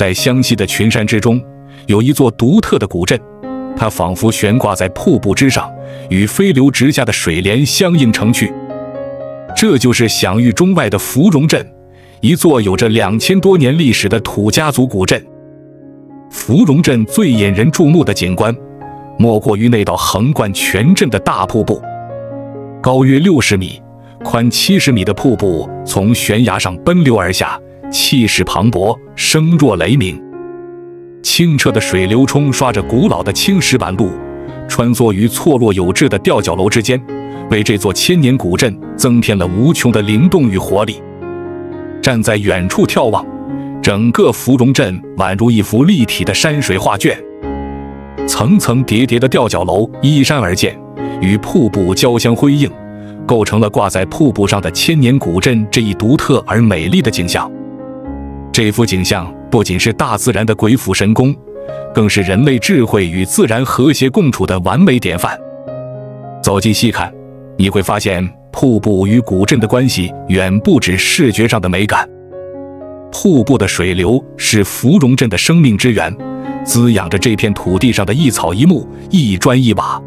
在湘西的群山之中，有一座独特的古镇，它仿佛悬挂在瀑布之上，与飞流直下的水帘相映成趣。这就是享誉中外的芙蓉镇，一座有着2000多年历史的土家族古镇。芙蓉镇最引人注目的景观，莫过于那道横贯全镇的大瀑布。高约60米、宽70米的瀑布从悬崖上奔流而下，气势磅礴，声若雷鸣。清澈的水流冲刷着古老的青石板路，穿梭于错落有致的吊脚楼之间，为这座千年古镇增添了无穷的灵动与活力。站在远处眺望，整个芙蓉镇宛如一幅立体的山水画卷，层层叠叠的吊脚楼依山而建，与瀑布交相辉映，构成了挂在瀑布上的千年古镇这一独特而美丽的景象。这幅景象不仅是大自然的鬼斧神工，更是人类智慧与自然和谐共处的完美典范。走近细看，你会发现瀑布与古镇的关系远不止视觉上的美感。瀑布的水流是芙蓉镇的生命之源，滋养着这片土地上的一草一木、一砖一瓦。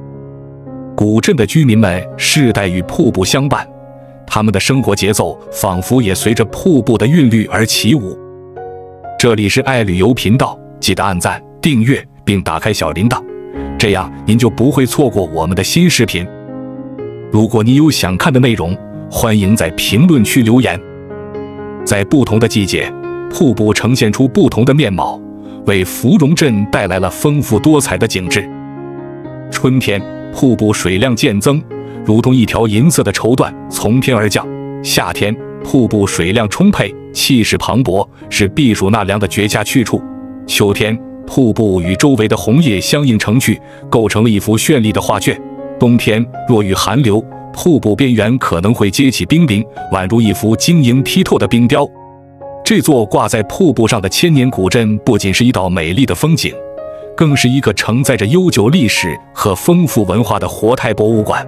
古镇的居民们世代与瀑布相伴，他们的生活节奏仿佛也随着瀑布的韵律而起舞。这里是爱旅游频道，记得按赞、订阅并打开小铃铛，这样您就不会错过我们的新视频。如果你有想看的内容，欢迎在评论区留言。在不同的季节，瀑布呈现出不同的面貌，为芙蓉镇带来了丰富多彩的景致。春天，瀑布水量渐增，如同一条银色的绸缎从天而降；夏天，瀑布水量充沛，气势磅礴，是避暑纳凉的绝佳去处；秋天，瀑布与周围的红叶相映成趣，构成了一幅绚丽的画卷；冬天，若遇寒流，瀑布边缘可能会结起冰凌，宛如一幅晶莹剔透的冰雕。这座挂在瀑布上的千年古镇不仅是一道美丽的风景，更是一个承载着悠久历史和丰富文化的活态博物馆。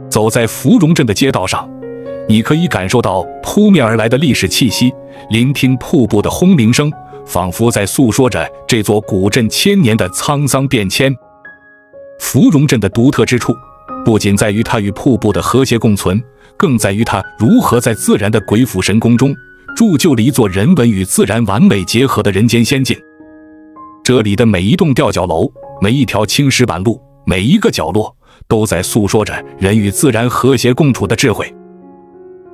走在芙蓉镇的街道上，你可以感受到扑面而来的历史气息，聆听瀑布的轰鸣声，仿佛在诉说着这座古镇千年的沧桑变迁。芙蓉镇的独特之处，不仅在于它与瀑布的和谐共存，更在于它如何在自然的鬼斧神工中，铸就了一座人文与自然完美结合的人间仙境。这里的每一栋吊脚楼，每一条青石板路，每一个角落，都在诉说着人与自然和谐共处的智慧。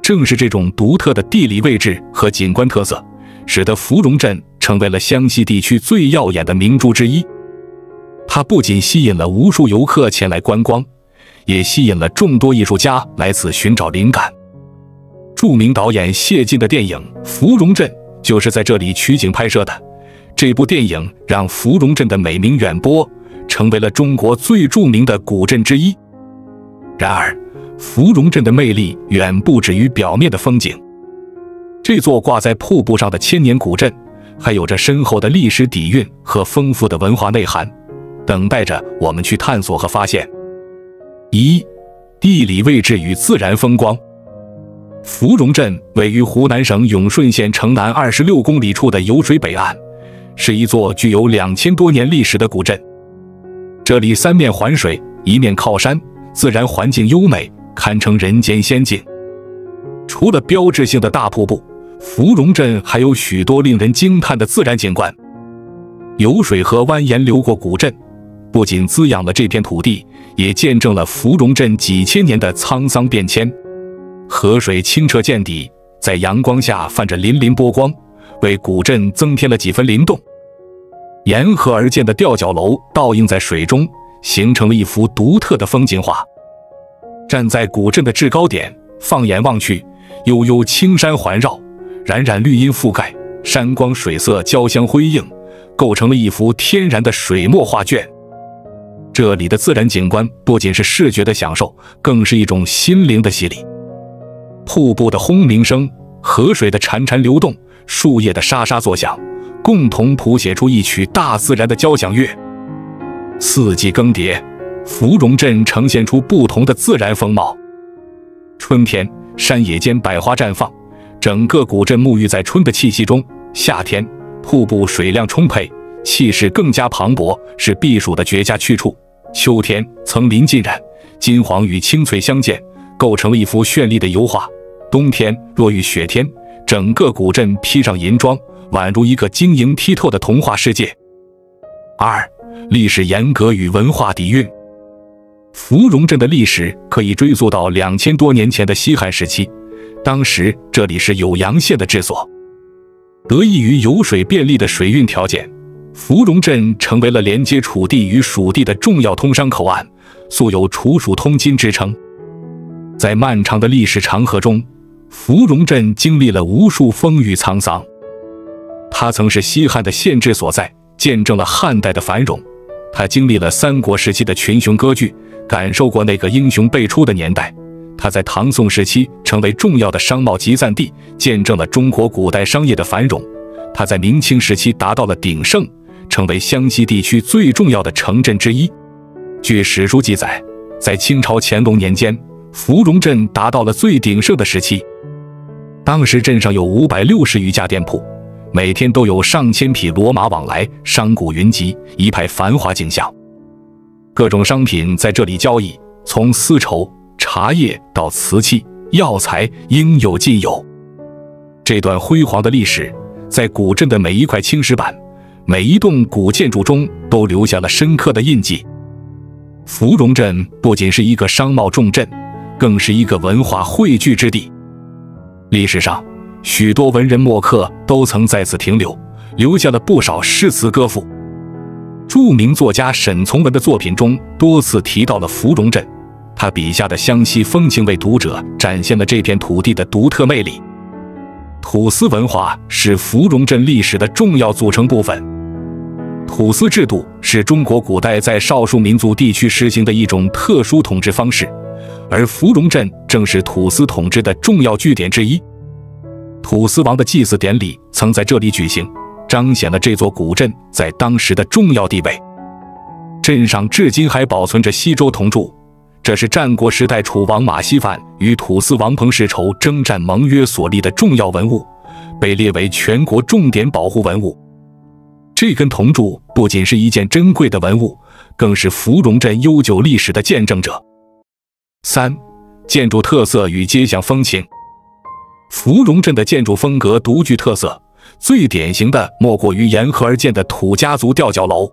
正是这种独特的地理位置和景观特色，使得芙蓉镇成为了湘西地区最耀眼的明珠之一。它不仅吸引了无数游客前来观光，也吸引了众多艺术家来此寻找灵感。著名导演谢晋的电影《芙蓉镇》就是在这里取景拍摄的。这部电影让芙蓉镇的美名远播，成为了中国最著名的古镇之一。然而，芙蓉镇的魅力远不止于表面的风景。这座挂在瀑布上的千年古镇，还有着深厚的历史底蕴和丰富的文化内涵，等待着我们去探索和发现。1. 地理位置与自然风光。芙蓉镇位于湖南省永顺县城南26公里处的酉水北岸，是一座具有2000多年历史的古镇。这里三面环水，一面靠山，自然环境优美，堪称人间仙境。除了标志性的大瀑布，芙蓉镇还有许多令人惊叹的自然景观。酉水河蜿蜒流过古镇，不仅滋养了这片土地，也见证了芙蓉镇几千年的沧桑变迁。河水清澈见底，在阳光下泛着粼粼波光，为古镇增添了几分灵动。沿河而建的吊脚楼倒映在水中，形成了一幅独特的风景画。站在古镇的制高点，放眼望去，悠悠青山环绕，冉冉绿荫覆盖，山光水色交相辉映，构成了一幅天然的水墨画卷。这里的自然景观不仅是视觉的享受，更是一种心灵的洗礼。瀑布的轰鸣声，河水的潺潺流动，树叶的沙沙作响，共同谱写出一曲大自然的交响乐。四季更迭，芙蓉镇呈现出不同的自然风貌。春天，山野间百花绽放，整个古镇沐浴在春的气息中；夏天，瀑布水量充沛，气势更加磅礴，是避暑的绝佳去处。秋天层林尽染，金黄与青翠相间，构成了一幅绚丽的油画。冬天若遇雪天，整个古镇披上银装，宛如一个晶莹剔透的童话世界。2. 历史沿革与文化底蕴。芙蓉镇的历史可以追溯到2000多年前的西汉时期，当时这里是酉阳县的治所。得益于有水便利的水运条件，芙蓉镇成为了连接楚地与蜀地的重要通商口岸，素有楚蜀通津之称。在漫长的历史长河中，芙蓉镇经历了无数风雨沧桑。它曾是西汉的县治所在，见证了汉代的繁荣。它经历了三国时期的群雄割据，感受过那个英雄辈出的年代。它在唐宋时期成为重要的商贸集散地，见证了中国古代商业的繁荣。它在明清时期达到了鼎盛，成为湘西地区最重要的城镇之一。据史书记载，在清朝乾隆年间，芙蓉镇达到了最鼎盛的时期。当时镇上有560余家店铺，每天都有上千匹骡马往来，商贾云集，一派繁华景象。各种商品在这里交易，从丝绸、茶叶到瓷器、药材，应有尽有。这段辉煌的历史，在古镇的每一块青石板、每一栋古建筑中都留下了深刻的印记。芙蓉镇不仅是一个商贸重镇，更是一个文化汇聚之地。历史上，许多文人墨客都曾在此停留，留下了不少诗词歌赋。著名作家沈从文的作品中多次提到了芙蓉镇，他笔下的湘西风情为读者展现了这片土地的独特魅力。土司文化是芙蓉镇历史的重要组成部分。土司制度是中国古代在少数民族地区实行的一种特殊统治方式，而芙蓉镇正是土司统治的重要据点之一。土司王的祭祀典礼曾在这里举行，彰显了这座古镇在当时的重要地位。镇上至今还保存着西周铜柱，这是战国时代楚王马希范与土司王彭世仇征战盟约所立的重要文物，被列为全国重点保护文物。这根铜柱不仅是一件珍贵的文物，更是芙蓉镇悠久历史的见证者。3. 建筑特色与街巷风情。芙蓉镇的建筑风格独具特色，最典型的莫过于沿河而建的土家族吊脚楼。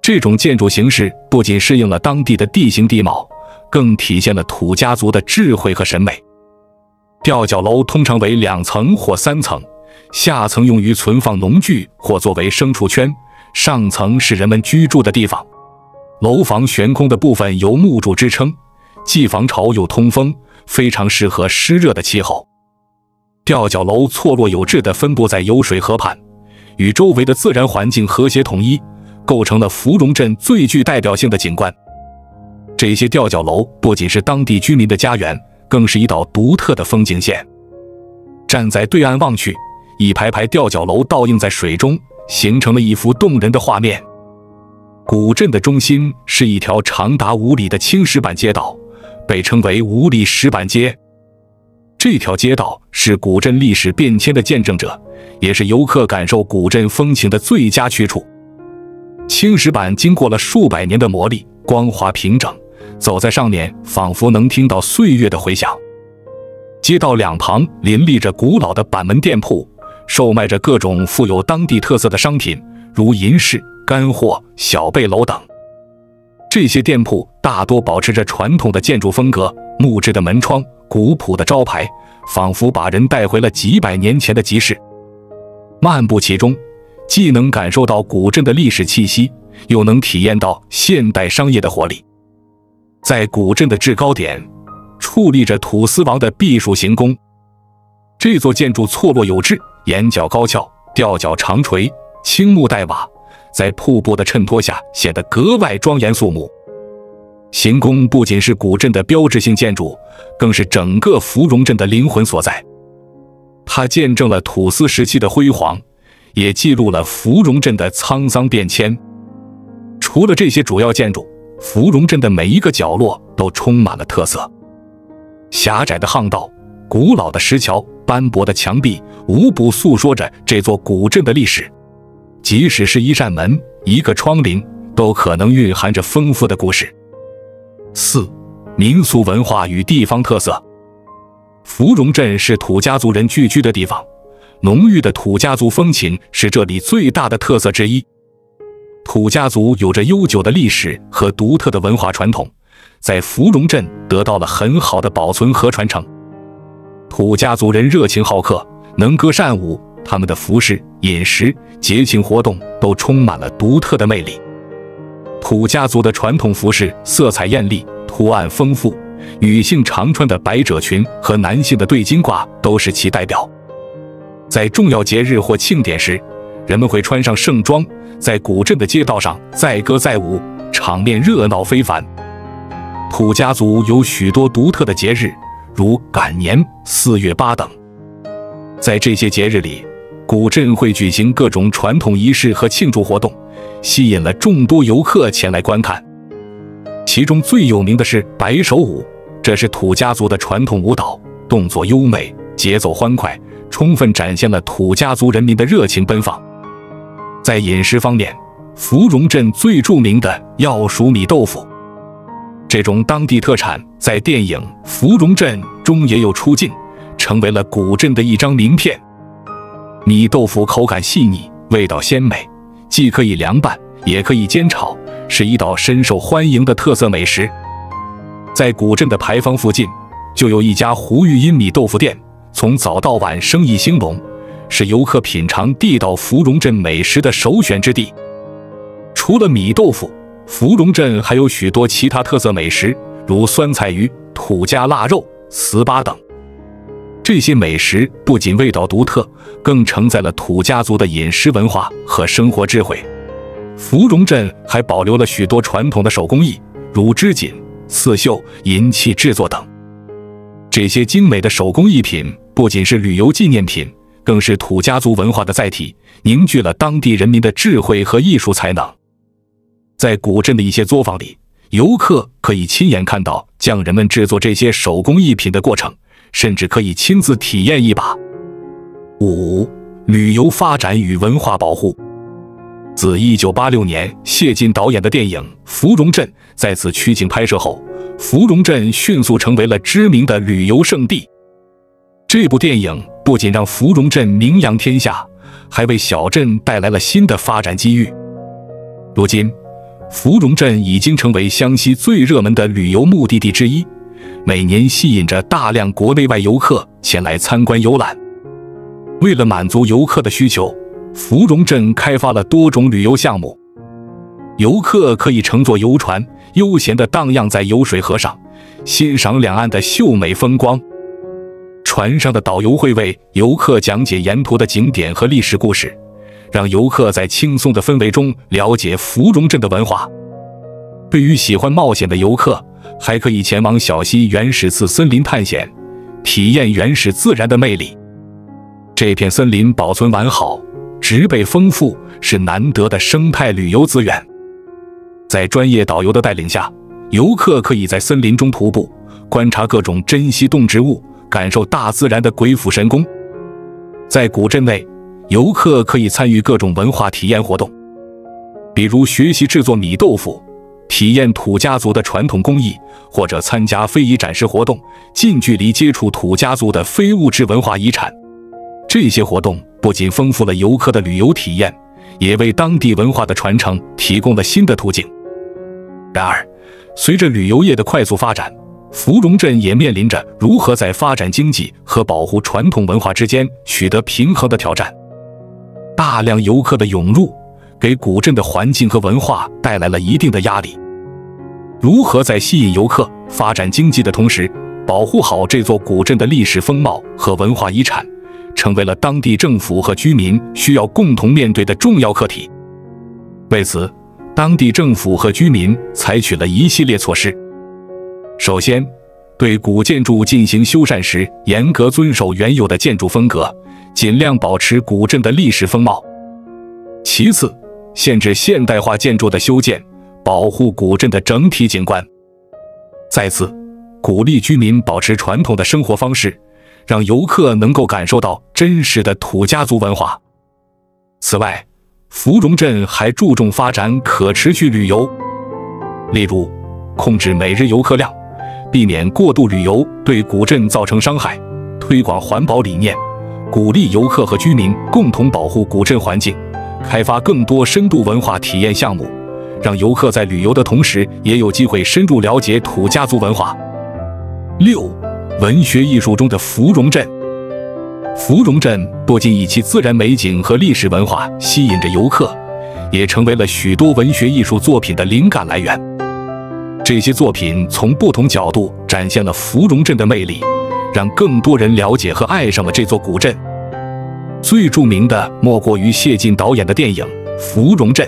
这种建筑形式不仅适应了当地的地形地貌，更体现了土家族的智慧和审美。吊脚楼通常为2层或3层，下层用于存放农具或作为牲畜圈，上层是人们居住的地方。楼房悬空的部分由木柱支撑，既防潮又通风，非常适合湿热的气候。吊脚楼错落有致地分布在有水河畔，与周围的自然环境和谐统一，构成了芙蓉镇最具代表性的景观。这些吊脚楼不仅是当地居民的家园，更是一道独特的风景线。站在对岸望去，一排排吊脚楼倒映在水中，形成了一幅动人的画面。古镇的中心是一条长达5里的青石板街道，被称为5里石板街。这条街道是古镇历史变迁的见证者，也是游客感受古镇风情的最佳去处。青石板经过了数百年的磨砺，光滑平整，走在上面仿佛能听到岁月的回响。街道两旁林立着古老的板门店铺，售卖着各种富有当地特色的商品，如银饰、干货、小贝楼等。这些店铺大多保持着传统的建筑风格，木质的门窗，古朴的招牌，仿佛把人带回了几百年前的集市。漫步其中，既能感受到古镇的历史气息，又能体验到现代商业的活力。在古镇的制高点，矗立着土司王的避暑行宫。这座建筑错落有致，檐角高翘，吊脚长垂，青木带瓦，在瀑布的衬托下显得格外庄严肃穆。行宫不仅是古镇的标志性建筑，更是整个芙蓉镇的灵魂所在。它见证了土司时期的辉煌，也记录了芙蓉镇的沧桑变迁。除了这些主要建筑，芙蓉镇的每一个角落都充满了特色。狭窄的巷道、古老的石桥、斑驳的墙壁无不诉说着这座古镇的历史。即使是一扇门、一个窗棂，都可能蕴含着丰富的故事。4、民俗文化与地方特色。芙蓉镇是土家族人聚居的地方，浓郁的土家族风情是这里最大的特色之一。土家族有着悠久的历史和独特的文化传统，在芙蓉镇得到了很好的保存和传承。土家族人热情好客，能歌善舞，他们的服饰、饮食、节庆活动都充满了独特的魅力。土家族的传统服饰色彩艳丽，图案丰富，女性常穿的百褶裙和男性的对襟褂都是其代表。在重要节日或庆典时，人们会穿上盛装，在古镇的街道上载歌载舞，场面热闹非凡。土家族有许多独特的节日，如赶年、4月8等。在这些节日里，古镇会举行各种传统仪式和庆祝活动，吸引了众多游客前来观看。其中最有名的是白手舞，这是土家族的传统舞蹈，动作优美，节奏欢快，充分展现了土家族人民的热情奔放。在饮食方面，芙蓉镇最著名的要数米豆腐。这种当地特产在电影《芙蓉镇》中也有出镜，成为了古镇的一张名片。米豆腐口感细腻，味道鲜美，既可以凉拌，也可以煎炒，是一道深受欢迎的特色美食。在古镇的牌坊附近，就有一家胡玉音米豆腐店，从早到晚生意兴隆，是游客品尝地道芙蓉镇美食的首选之地。除了米豆腐，芙蓉镇还有许多其他特色美食，如酸菜鱼、土家腊肉、糍粑等。这些美食不仅味道独特，更承载了土家族的饮食文化和生活智慧。芙蓉镇还保留了许多传统的手工艺，如织锦、刺绣、银器制作等。这些精美的手工艺品不仅是旅游纪念品，更是土家族文化的载体，凝聚了当地人民的智慧和艺术才能。在古镇的一些作坊里，游客可以亲眼看到匠人们制作这些手工艺品的过程，甚至可以亲自体验一把。5、旅游发展与文化保护。自1986年谢晋导演的电影《芙蓉镇》在此取景拍摄后，芙蓉镇迅速成为了知名的旅游胜地。这部电影不仅让芙蓉镇名扬天下，还为小镇带来了新的发展机遇。如今，芙蓉镇已经成为湘西最热门的旅游目的地之一，每年吸引着大量国内外游客前来参观游览。为了满足游客的需求，芙蓉镇开发了多种旅游项目。游客可以乘坐游船，悠闲地荡漾在游水河上，欣赏两岸的秀美风光。船上的导游会为游客讲解沿途的景点和历史故事，让游客在轻松的氛围中了解芙蓉镇的文化。对于喜欢冒险的游客，还可以前往小溪原始次森林探险，体验原始自然的魅力。这片森林保存完好，植被丰富，是难得的生态旅游资源。在专业导游的带领下，游客可以在森林中徒步，观察各种珍稀动植物，感受大自然的鬼斧神工。在古镇内，游客可以参与各种文化体验活动，比如学习制作米豆腐，体验土家族的传统工艺，或者参加非遗展示活动，近距离接触土家族的非物质文化遗产。这些活动不仅丰富了游客的旅游体验，也为当地文化的传承提供了新的途径。然而，随着旅游业的快速发展，芙蓉镇也面临着如何在发展经济和保护传统文化之间取得平衡的挑战。大量游客的涌入，给古镇的环境和文化带来了一定的压力。如何在吸引游客、发展经济的同时，保护好这座古镇的历史风貌和文化遗产，成为了当地政府和居民需要共同面对的重要课题。为此，当地政府和居民采取了一系列措施。首先，对古建筑进行修缮时，严格遵守原有的建筑风格，尽量保持古镇的历史风貌。其次，限制现代化建筑的修建，保护古镇的整体景观。再次，鼓励居民保持传统的生活方式，让游客能够感受到真实的土家族文化。此外，芙蓉镇还注重发展可持续旅游，例如控制每日游客量，避免过度旅游对古镇造成伤害，推广环保理念，鼓励游客和居民共同保护古镇环境，开发更多深度文化体验项目，让游客在旅游的同时也有机会深入了解土家族文化。6. 文学艺术中的芙蓉镇。芙蓉镇不仅以其自然美景和历史文化吸引着游客，也成为了许多文学艺术作品的灵感来源。这些作品从不同角度展现了芙蓉镇的魅力，让更多人了解和爱上了这座古镇。最著名的莫过于谢晋导演的电影《芙蓉镇》。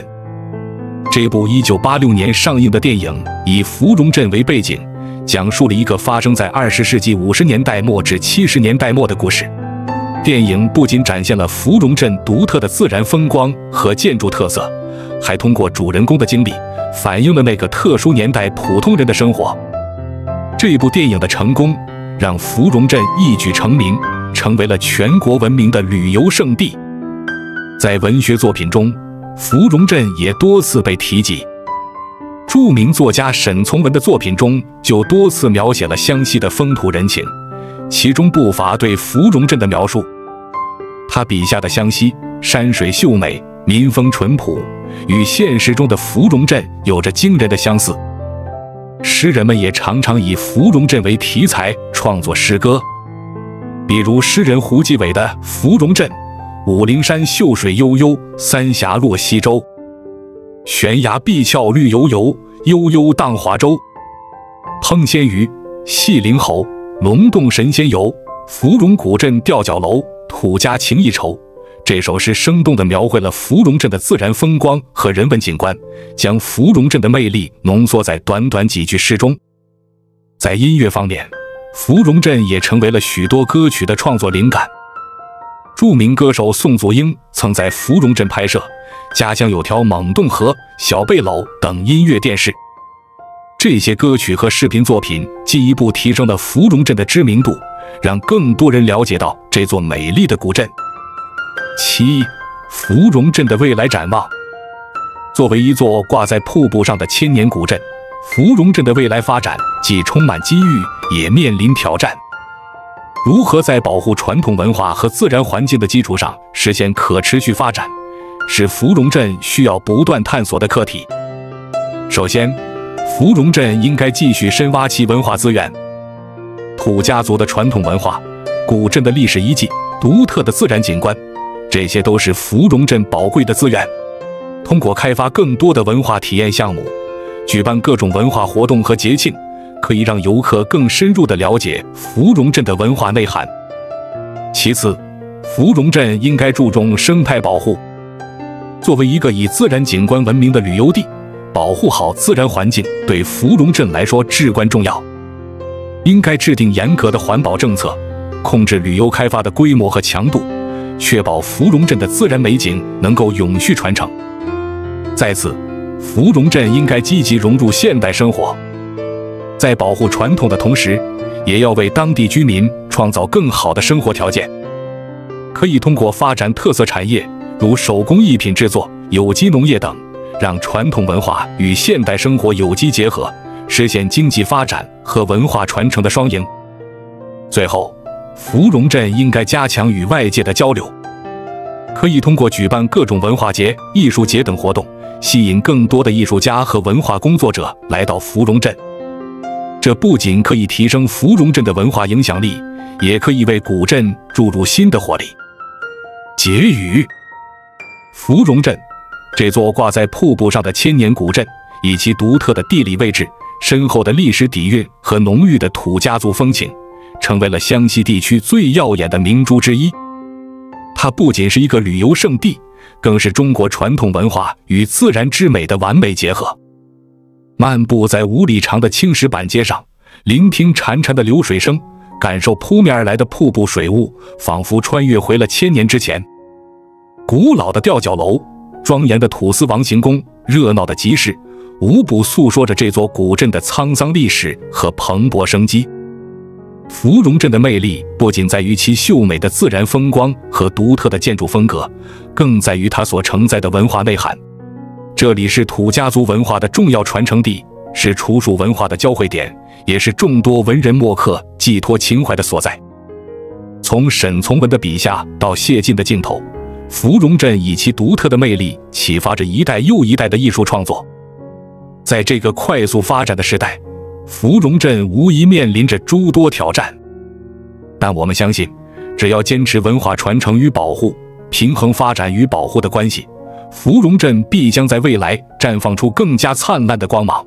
这部1986年上映的电影以芙蓉镇为背景，讲述了一个发生在20世纪50年代末至70年代末的故事。电影不仅展现了芙蓉镇独特的自然风光和建筑特色，还通过主人公的经历，反映了那个特殊年代普通人的生活。这部电影的成功，让芙蓉镇一举成名，成为了全国闻名的旅游胜地。在文学作品中，芙蓉镇也多次被提及。著名作家沈从文的作品中就多次描写了湘西的风土人情，其中不乏对芙蓉镇的描述。他笔下的湘西山水秀美，民风淳朴，与现实中的芙蓉镇有着惊人的相似。诗人们也常常以芙蓉镇为题材创作诗歌，比如诗人胡继伟的《芙蓉镇》：武陵山秀水悠悠，三峡落西洲。悬崖碧峭绿油油，悠悠荡华洲。烹鲜鱼，戏灵猴，龙洞神仙游。芙蓉古镇吊脚楼，土家情意稠。这首诗生动地描绘了芙蓉镇的自然风光和人文景观，将芙蓉镇的魅力浓缩在短短几句诗中。在音乐方面，芙蓉镇也成为了许多歌曲的创作灵感。著名歌手宋祖英曾在芙蓉镇拍摄《家乡有条猛洞河》《小背篓》等音乐电视。这些歌曲和视频作品进一步提升了芙蓉镇的知名度，让更多人了解到这座美丽的古镇。7. 芙蓉镇的未来展望。作为一座挂在瀑布上的千年古镇，芙蓉镇的未来发展既充满机遇，也面临挑战。如何在保护传统文化和自然环境的基础上实现可持续发展，是芙蓉镇需要不断探索的课题。首先，芙蓉镇应该继续深挖其文化资源。土家族的传统文化、古镇的历史遗迹、独特的自然景观，这些都是芙蓉镇宝贵的资源。通过开发更多的文化体验项目，举办各种文化活动和节庆，可以让游客更深入地了解芙蓉镇的文化内涵。其次，芙蓉镇应该注重生态保护。作为一个以自然景观闻名的旅游地，保护好自然环境对芙蓉镇来说至关重要。应该制定严格的环保政策，控制旅游开发的规模和强度，确保芙蓉镇的自然美景能够永续传承。再次，芙蓉镇应该积极融入现代生活，在保护传统的同时，也要为当地居民创造更好的生活条件。可以通过发展特色产业，如手工艺品制作、有机农业等，让传统文化与现代生活有机结合，实现经济发展和文化传承的双赢。最后，芙蓉镇应该加强与外界的交流，可以通过举办各种文化节、艺术节等活动，吸引更多的艺术家和文化工作者来到芙蓉镇。这不仅可以提升芙蓉镇的文化影响力，也可以为古镇注入新的活力。结语：芙蓉镇，这座挂在瀑布上的千年古镇，以其独特的地理位置、深厚的历史底蕴和浓郁的土家族风情，成为了湘西地区最耀眼的明珠之一。它不仅是一个旅游胜地，更是中国传统文化与自然之美的完美结合。漫步在5里长的青石板街上，聆听潺潺的流水声，感受扑面而来的瀑布水雾，仿佛穿越回了1000年之前。古老的吊脚楼、庄严的土司王行宫、热闹的集市，无不诉说着这座古镇的沧桑历史和蓬勃生机。芙蓉镇的魅力不仅在于其秀美的自然风光和独特的建筑风格，更在于它所承载的文化内涵。这里是土家族文化的重要传承地，是楚蜀文化的交汇点，也是众多文人墨客寄托情怀的所在。从沈从文的笔下到谢晋的镜头，芙蓉镇以其独特的魅力启发着一代又一代的艺术创作。在这个快速发展的时代，芙蓉镇无疑面临着诸多挑战，但我们相信，只要坚持文化传承与保护，平衡发展与保护的关系，芙蓉镇必将在未来绽放出更加灿烂的光芒。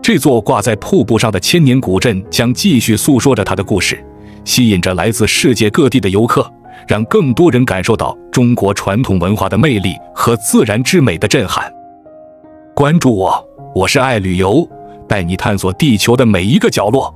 这座挂在瀑布上的千年古镇将继续诉说着它的故事，吸引着来自世界各地的游客，让更多人感受到中国传统文化的魅力和自然之美的震撼。关注我，我是爱旅游，带你探索地球的每一个角落。